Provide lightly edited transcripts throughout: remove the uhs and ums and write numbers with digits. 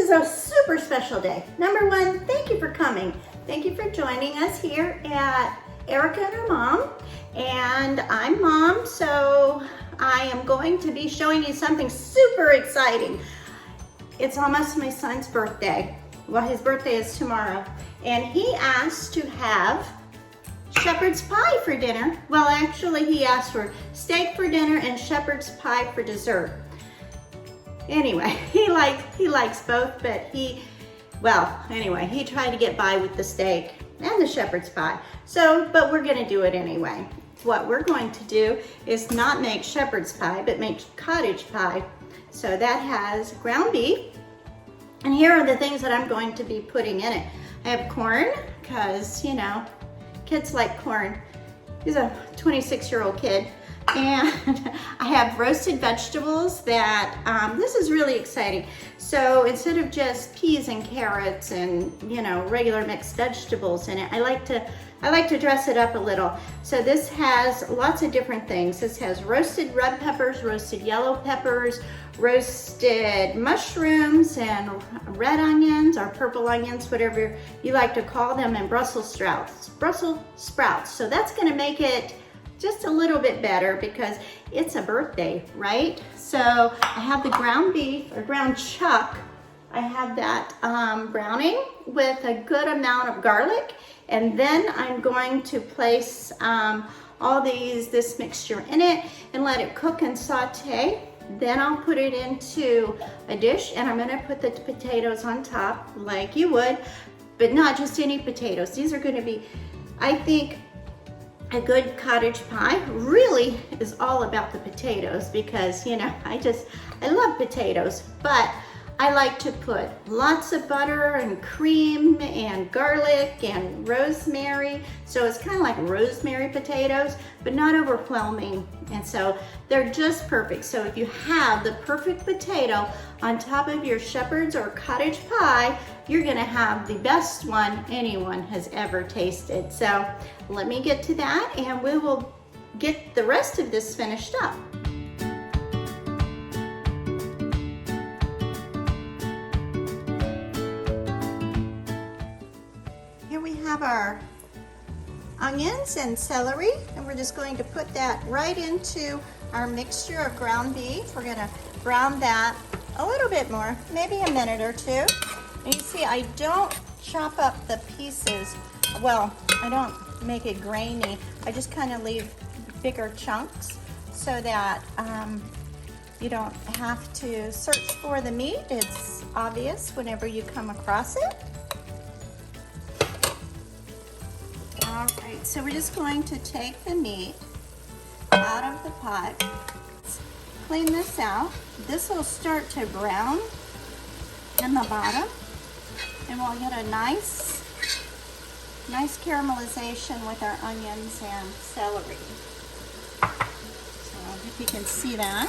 is a super special day. Number one, thank you for coming. Thank you for joining us here at Erica and her mom. And I'm Mom, so I am going to be showing you something super exciting. It's almost my son's birthday. Well, his birthday is tomorrow. And he asked to have shepherd's pie for dinner. Well, actually, he asked for steak for dinner and shepherd's pie for dessert. Anyway, he likes both, but he tried to get by with the steak and the shepherd's pie. But we're gonna do it anyway. What we're going to do is not make shepherd's pie, but make cottage pie. So that has ground beef, and here are the things that I'm going to be putting in it. I have corn, because, you know, kids like corn. He's a 26-year-old kid. And I have roasted vegetables that, this is really exciting. So instead of just peas and carrots and, you know, regular mixed vegetables in it, I like to dress it up a little. So this has lots of different things. This has roasted red peppers, roasted yellow peppers, roasted mushrooms, and red onions or purple onions, whatever you like to call them, and Brussels sprouts. So that's gonna make it just a little bit better because it's a birthday, right? So I have the ground beef or ground chuck. I have that browning with a good amount of garlic. And then I'm going to place this mixture in it and let it cook and saute. Then I'll put it into a dish and I'm gonna put the potatoes on top like you would, but not just any potatoes. These are gonna be, I think, a good cottage pie really is all about the potatoes because, you know, I love potatoes, but I like to put lots of butter and cream and garlic and rosemary. So it's kind of like rosemary potatoes, but not overwhelming. And so they're just perfect. So if you have the perfect potato on top of your shepherd's or cottage pie, you're gonna have the best one anyone has ever tasted. So let me get to that and we will get the rest of this finished up. Here we have our onions and celery, and we're just going to put that right into our mixture of ground beef. We're gonna brown that a little bit more, maybe a minute or two. And you see, I don't chop up the pieces. Well, I don't make it grainy. I just kind of leave bigger chunks so that you don't have to search for the meat. It's obvious whenever you come across it. All right, so we're just going to take the meat out of the pot, clean this out. This will start to brown in the bottom, and we'll get a nice caramelization with our onions and celery. So if you can see that.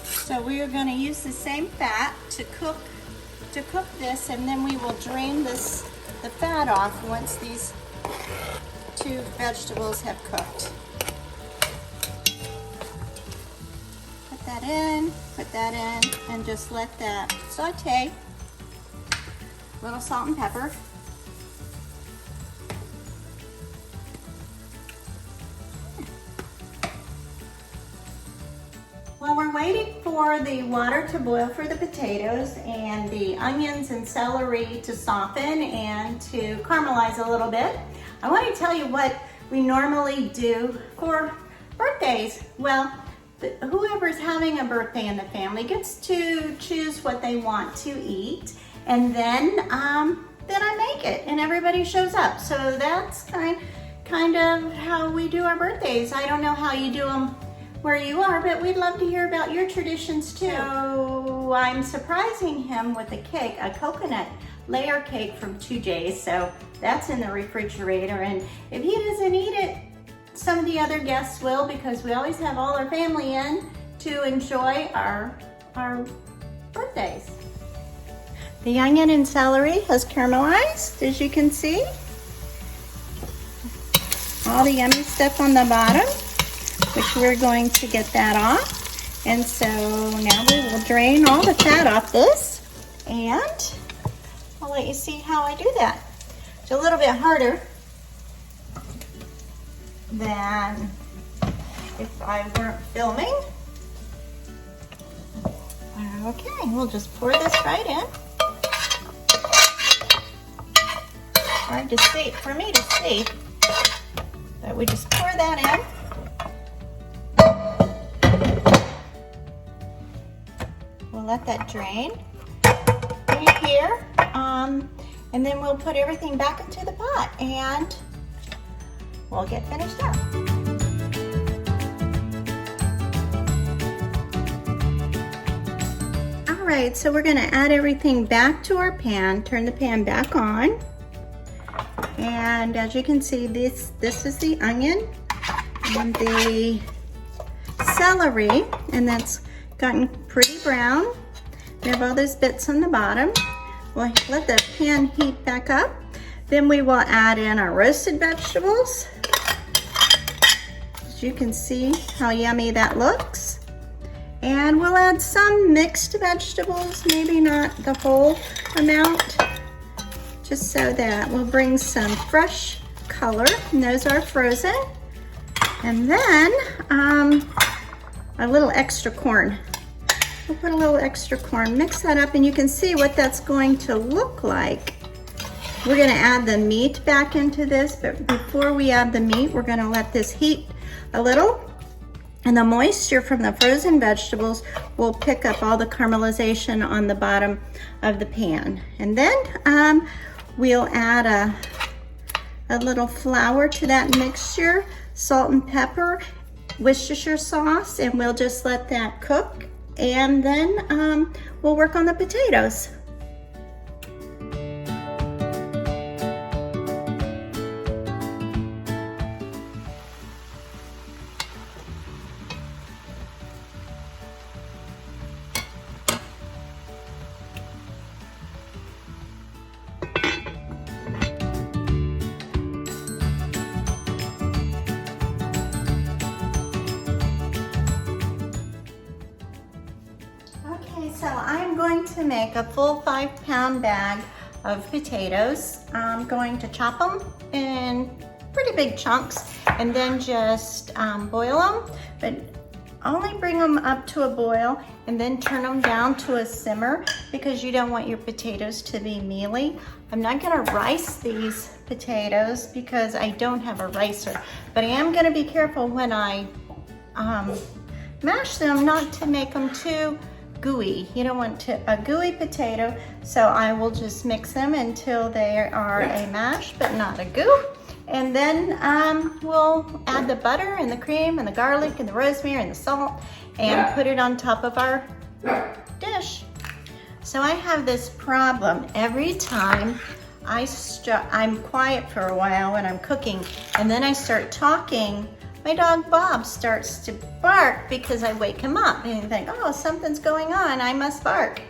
So we are going to use the same fat to cook this, and then we will drain the fat off once these two vegetables have cooked. Put that in, and just let that saute. A little salt and pepper. While we're waiting for the water to boil for the potatoes and the onions and celery to soften and to caramelize a little bit, I want to tell you what we normally do for birthdays. Well, whoever's having a birthday in the family gets to choose what they want to eat, and then I make it and everybody shows up. So that's kind of how we do our birthdays. I don't know how you do them where you are, but we'd love to hear about your traditions too. So I'm surprising him with a cake, a coconut layer cake from 2J's. So that's in the refrigerator, and if he doesn't eat it, some of the other guests will, because we always have all our family in to enjoy our birthdays. The onion and celery has caramelized, as you can see. All the yummy stuff on the bottom, which we're going to get that off. And so now we will drain all the fat off this, and I'll let you see how I do that. It's a little bit harder than if I weren't filming. Okay, we'll just pour this right in. Hard to see, for me to see, but we just pour that in. We'll let that drain right here, and then we'll put everything back into the pot and we'll get finished up. All right, so we're gonna add everything back to our pan, turn the pan back on. And as you can see, this is the onion and the celery, and that's gotten pretty brown. We have all those bits on the bottom. We'll let the pan heat back up. Then we will add in our roasted vegetables. As you can see how yummy that looks. And we'll add some mixed vegetables, maybe not the whole amount, just so that we'll bring some fresh color, and those are frozen. And then a little extra corn. We'll put a little extra corn, mix that up, and you can see what that's going to look like. We're gonna add the meat back into this, but before we add the meat, we're gonna let this heat a little, and the moisture from the frozen vegetables will pick up all the caramelization on the bottom of the pan. And then we'll add a little flour to that mixture, salt and pepper, Worcestershire sauce, and we'll just let that cook. And then we'll work on the potatoes. So I'm going to make a full 5-pound bag of potatoes. I'm going to chop them in pretty big chunks and then just boil them, but only bring them up to a boil and then turn them down to a simmer because you don't want your potatoes to be mealy. I'm not gonna rice these potatoes because I don't have a ricer, but I am gonna be careful when I mash them not to make them too gooey. You don't want a gooey potato, so I will just mix them until they are a mash but not a goo. And then we'll add the butter and the cream and the garlic and the rosemary and the salt and put it on top of our dish. So I have this problem every time I'm quiet for a while when I'm cooking, and then I start talking, my dog Bob starts to bark because I wake him up and think, oh, something's going on, I must bark.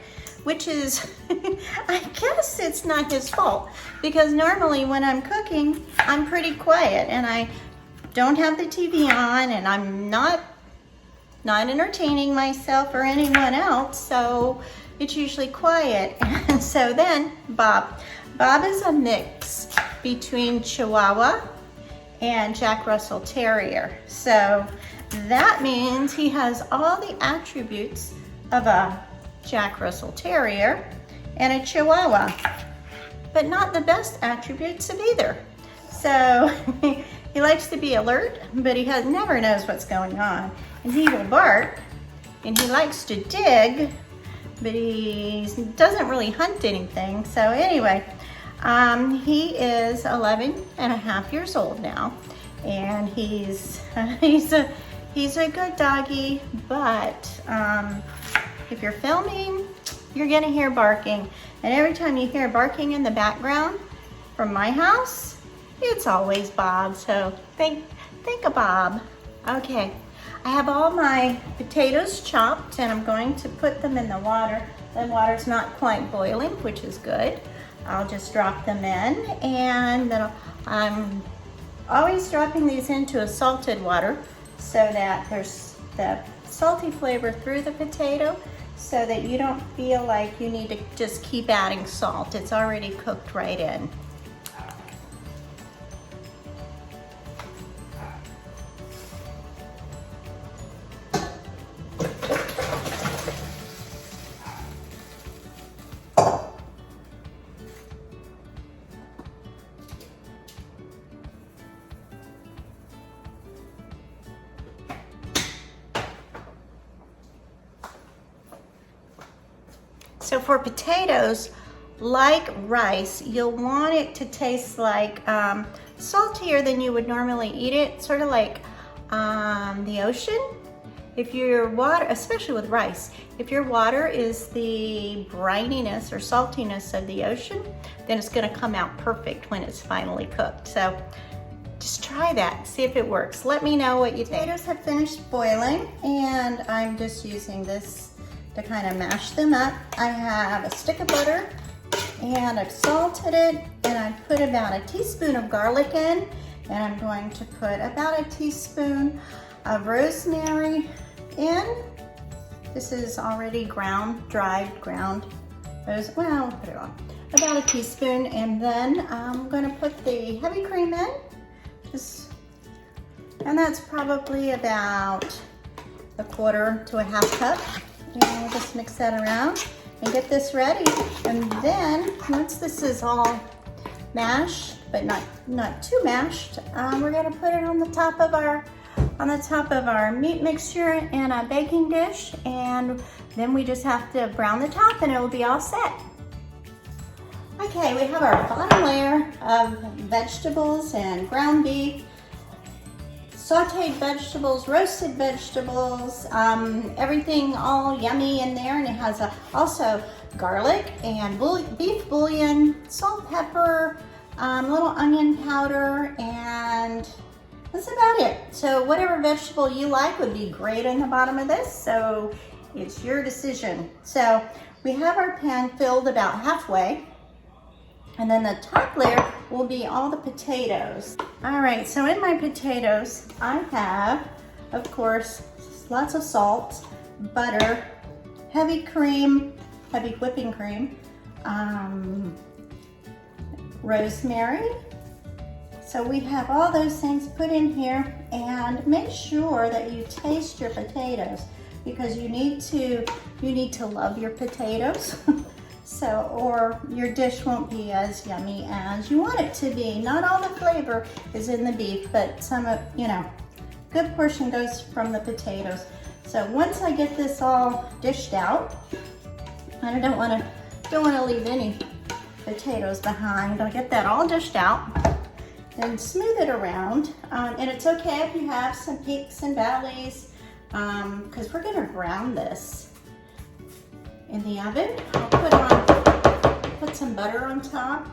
Which is, I guess it's not his fault, because normally when I'm cooking, I'm pretty quiet and I don't have the TV on and I'm not entertaining myself or anyone else, so it's usually quiet. And so then Bob is a mix between Chihuahua and Jack Russell Terrier. So that means he has all the attributes of a Jack Russell Terrier and a Chihuahua, but not the best attributes of either. So he likes to be alert, but he never knows what's going on. And he will bark, and he likes to dig, but he doesn't really hunt anything. So anyway, he is 11 and a half years old now, and he's a good doggy, but if you're filming, you're gonna hear barking. And every time you hear barking in the background from my house, it's always Bob. So think of Bob. Okay, I have all my potatoes chopped and I'm going to put them in the water. The water's not quite boiling, which is good. I'll just drop them in, and then I'm always dropping these into a salted water so that the salty flavor through the potato so that you don't feel like you need to just keep adding salt. It's already cooked right in. So for potatoes, like rice, you'll want it to taste like saltier than you would normally eat it, sort of like the ocean. If your water, especially with rice, if your water is the brininess or saltiness of the ocean, then it's gonna come out perfect when it's finally cooked. So just try that, see if it works. Let me know what you think. Potatoes have finished boiling, and I'm just using this to kind of mash them up. I have a stick of butter, and I've salted it, and I've put about a teaspoon of garlic in, and I'm going to put about a teaspoon of rosemary in. This is already ground, dried, ground. Well, I'll put it on. About a teaspoon, and then I'm gonna put the heavy cream in. And that's probably about a quarter to a half cup. And we'll just mix that around and get this ready. And then once this is all mashed, but not too mashed, we're gonna put it on the top of our meat mixture in a baking dish, and then we just have to brown the top and it will be all set. Okay, we have our bottom layer of vegetables and ground beef, sauteed vegetables, roasted vegetables, everything all yummy in there, and it has also garlic and beef bouillon, salt, pepper, little onion powder, and that's about it. So whatever vegetable you like would be great in the bottom of this, so it's your decision. So we have our pan filled about halfway, and then the top layer will be all the potatoes. All right, so in my potatoes, I have, of course, lots of salt, butter, heavy cream, heavy whipping cream, rosemary. So we have all those things put in here, and make sure that you taste your potatoes, because you need to love your potatoes. So, or your dish won't be as yummy as you want it to be. Not all the flavor is in the beef, but some of, good portion goes from the potatoes. So once I get this all dished out, I don't want to leave any potatoes behind. I'll get that all dished out and smooth it around. And it's okay if you have some peaks and valleys, because we're gonna brown this in the oven. I'll put some butter on top,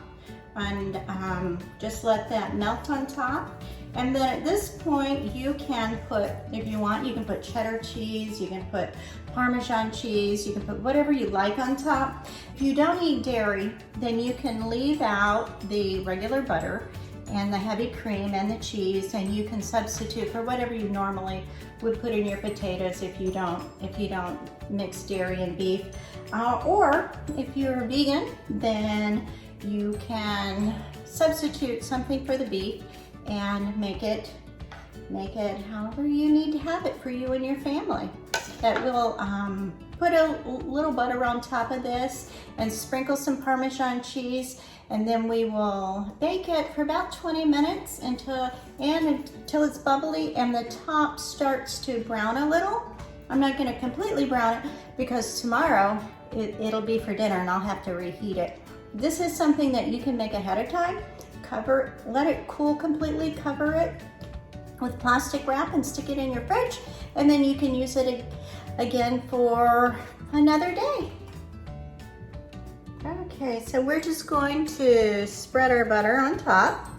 and just let that melt on top. And then at this point, you can put, if you want, you can put cheddar cheese, you can put Parmesan cheese, you can put whatever you like on top. If you don't eat dairy, then you can leave out the regular butter and the heavy cream and the cheese, and you can substitute for whatever you normally would put in your potatoes if you don't mix dairy and beef. Or if you're vegan, then you can substitute something for the beef and make it however you need to have it for you and your family. That will put a little butter on top of this and sprinkle some Parmesan cheese, and then we will bake it for about 20 minutes until it's bubbly and the top starts to brown a little. I'm not going to completely brown it because tomorrow it'll be for dinner and I'll have to reheat it. This is something that you can make ahead of time. Let it cool completely, cover it with plastic wrap and stick it in your fridge, and then you can use it again for another day. Okay, so we're just going to spread our butter on top.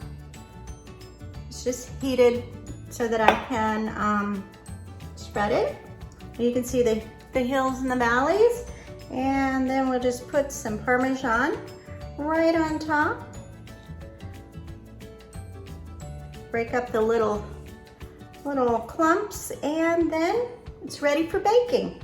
It's just heated so that I can spread it. You can see the hills and the valleys, and then we'll just put some Parmesan right on top. Break up the little clumps, and then it's ready for baking.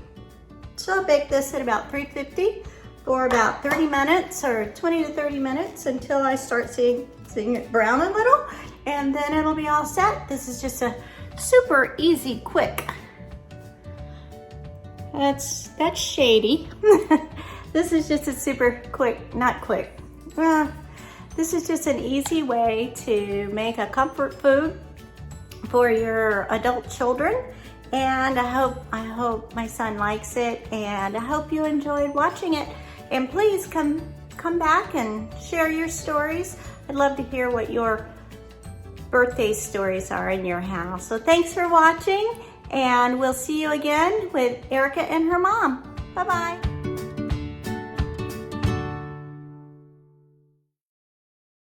So I'll bake this at about 350 for about 30 minutes or 20 to 30 minutes until I start seeing it brown a little, and then it'll be all set. This is just a super easy, quick. That's shady. This is just a super quick, not quick. Well, this is just an easy way to make a comfort food for your adult children. And I hope my son likes it, and I hope you enjoyed watching it. And please come back and share your stories. I'd love to hear what your birthday stories are in your house. So thanks for watching, and we'll see you again with Erica and her mom.